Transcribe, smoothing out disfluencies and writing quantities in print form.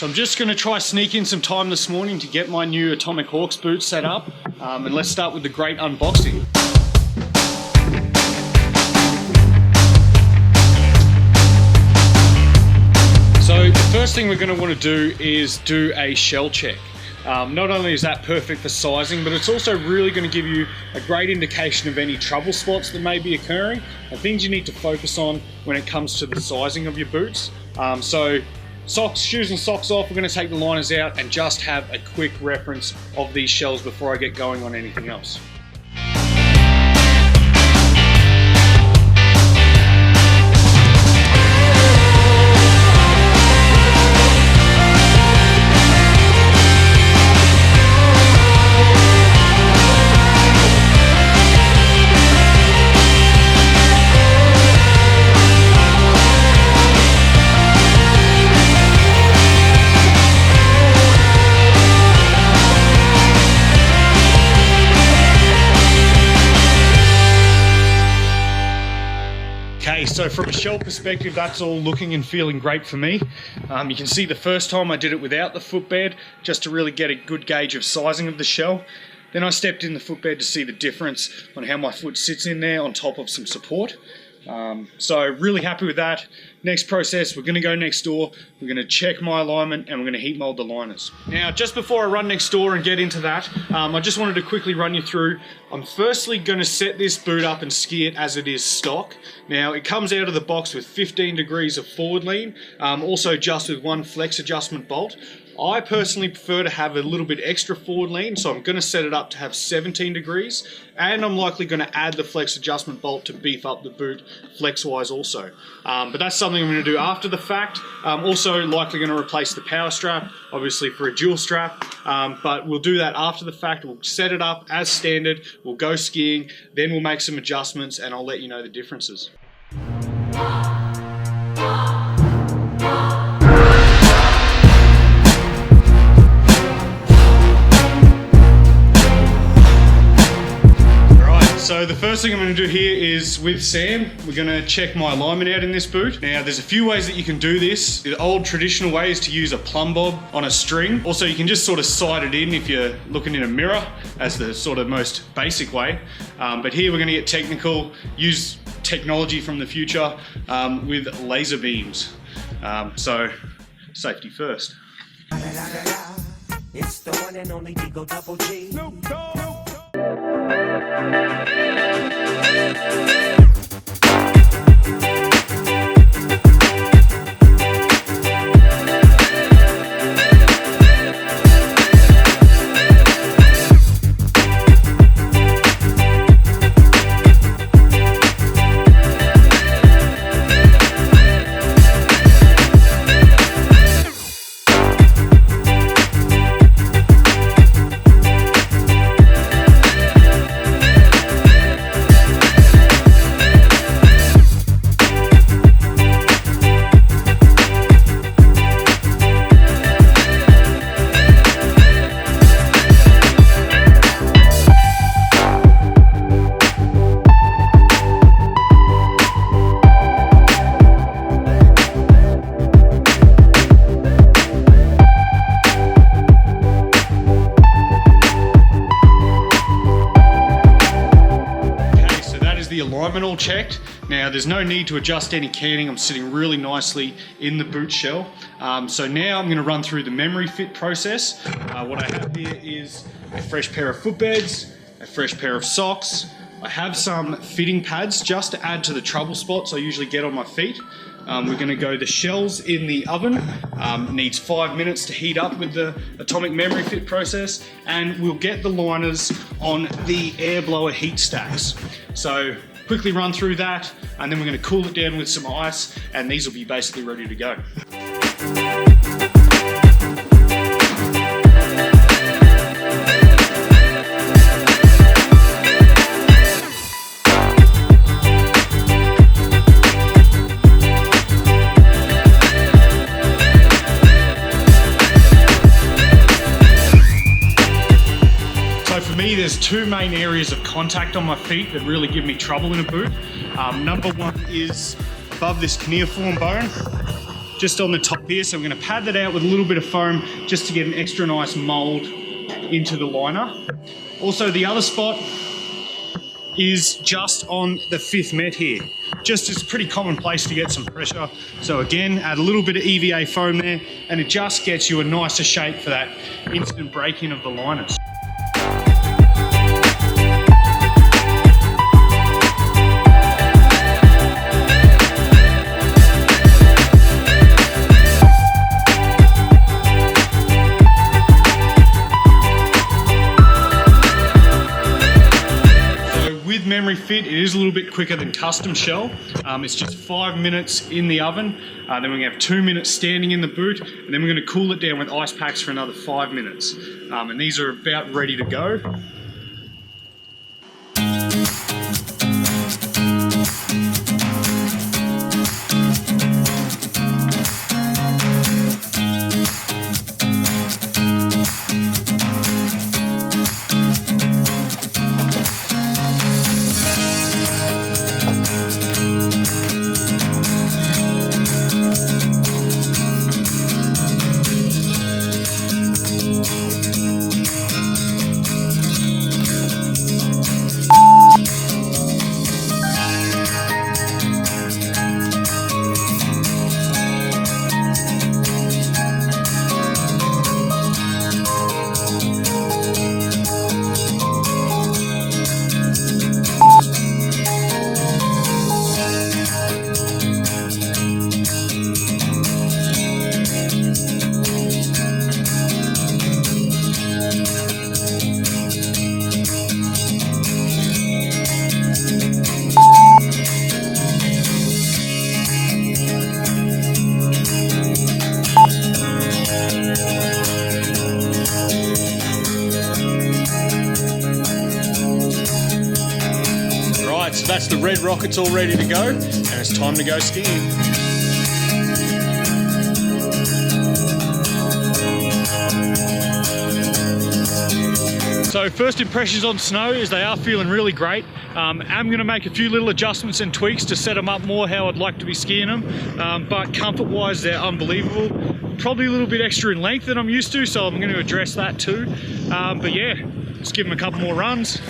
So I'm just going to try sneak in some time this morning to get my new Atomic Hawks boots set up, and let's start with the great unboxing. So the first thing we're going to want to do is do a shell check. Not only is that perfect for sizing, but it's also really going to give you a great indication of any trouble spots that may be occurring and things you need to focus on when it comes to the sizing of your boots. So shoes and socks off, we're going to take the liners out and just have a quick reference of these shells before I get going on anything else. Okay, so from a shell perspective, that's all looking and feeling great for me. You can see the first time I did it without the footbed, just to really get a good gauge of sizing of the shell. Then I stepped in the footbed to see the difference on how my foot sits in there on top of some support. So really happy with that. Next process, we're going to go next door, we're going to check my alignment, and we're going to heat mold the liners. Now, just before I run next door and get into that, I just wanted to quickly run you through. I'm firstly going to set this boot up and ski it as it is stock. Now, it comes out of the box with 15 degrees of forward lean, also just with one flex adjustment bolt. I personally prefer to have a little bit extra forward lean, so I'm going to set it up to have 17 degrees, and I'm likely going to add the flex adjustment bolt to beef up the boot flex-wise also. But that's something I'm going to do after the fact. Also likely going to replace the power strap, obviously for a dual strap, but we'll do that after the fact. We'll set it up as standard, we'll go skiing, then we'll make some adjustments, and I'll let you know the differences. So the first thing I'm going to do here is with Sam, we're going to check my alignment out in this boot. Now there's a few ways that you can do this. The old traditional way is to use a plumb bob on a string. Also you can just sort of sight it in if you're looking in a mirror as the sort of most basic way. But here we're going to get technical, use technology from the future with laser beams. So safety first. It's the one and only Digo Double G. Alignment all checked. Now there's no need to adjust any canting. I'm sitting really nicely in the boot shell. So now I'm going to run through the memory fit process. What I have here is a fresh pair of footbeds, a fresh pair of socks. I have some fitting pads just to add to the trouble spots I usually get on my feet. We're going to go the shells in the oven. Needs 5 minutes to heat up with the atomic memory fit process, and we'll get the liners on the air blower heat stacks. So quickly run through that, and then we're going to cool it down with some ice, and these will be basically ready to go. There's two main areas of contact on my feet that really give me trouble in a boot. Number one is above this cuneiform bone. just on the top here. So I'm going to pad that out with a little bit of foam just to get an extra nice mold into the liner. Also, the other spot is just on the 5th met here. Just it's a pretty common place to get some pressure. So again, add a little bit of EVA foam there, and it just gets you a nicer shape for that instant break-in of the liners. Memory Fit, it is a little bit quicker than custom shell. It's just 5 minutes in the oven, then we're going to have 2 minutes standing in the boot, and then we're going to cool it down with ice packs for another 5 minutes. And these are about ready to go. So that's the red rockets all ready to go, and it's time to go skiing. So first impressions on snow is they are feeling really great. I'm going to make a few little adjustments and tweaks to set them up more how I'd like to be skiing them, but comfort wise they're unbelievable. Probably a little bit extra in length than I'm used to, so I'm going to address that too. But yeah, let's give them a couple more runs.